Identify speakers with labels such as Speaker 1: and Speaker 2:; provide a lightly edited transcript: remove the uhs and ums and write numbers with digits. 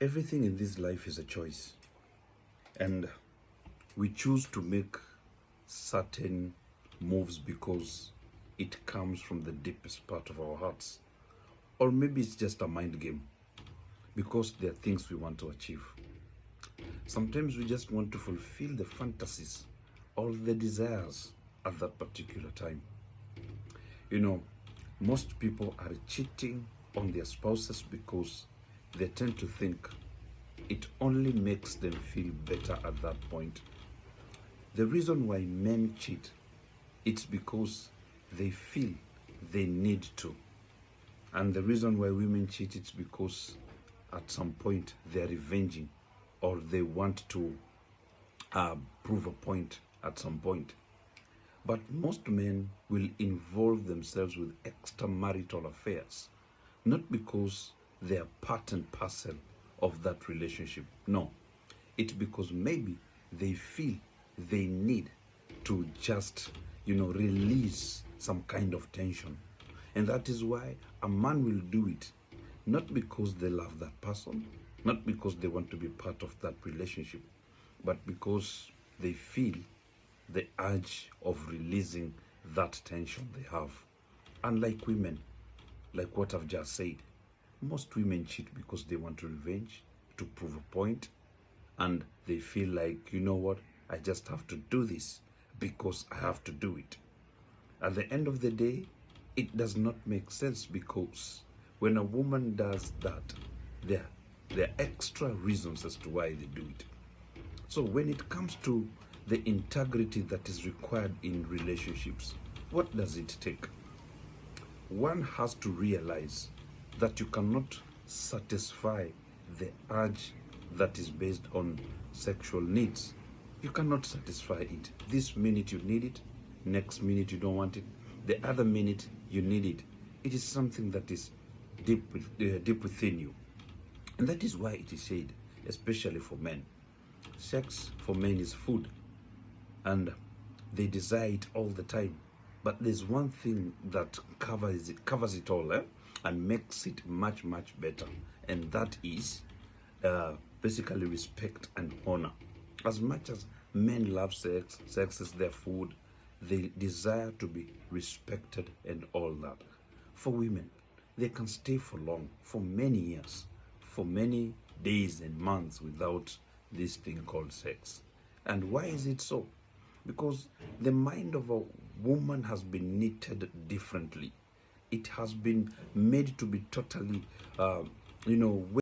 Speaker 1: Everything in this life is a choice, and we choose to make certain moves because it comes from the deepest part of our hearts. Or maybe it's just a mind game because there are things we want to achieve. Sometimes we just want to fulfill the fantasies or the desires at that particular time. You know, most people are cheating on their spouses because they tend to think it only makes them feel better at that point. The reason why men cheat, it's because they feel they need to. And the reason why women cheat, it's because at some point they're revenging or they want to prove a point at some point. But most men will involve themselves with extramarital affairs, not because they are part and parcel of that relationship. No, it's because maybe they feel they need to just, release some kind of tension. And that is why a man will do it, not because they love that person, not because they want to be part of that relationship, but because they feel the urge of releasing that tension they have. Unlike women, like what I've just said, most women cheat because they want to revenge, to prove a point, and they feel like, you know what, I just have to do this because I have to do it. At the end of the day, it does not make sense because when a woman does that, there are extra reasons as to why they do it. So when it comes to the integrity that is required in relationships, what does it take? One has to realize that you cannot satisfy the urge that is based on sexual needs. You cannot satisfy it. This minute you need it, next minute you don't want it, the other minute you need it. It is something that is deep within you. And that is why it is said, especially for men, sex for men is food, and they desire it all the time. But there's one thing that covers it all, and makes it much, much better, and that is basically respect and honor. As much as men love sex, sex is their food, they desire to be respected and all that. For women, they can stay for long, for many years, for many days and months without this thing called sex. And why is it so? Because the mind of a woman has been knitted differently. It has been made to be totally,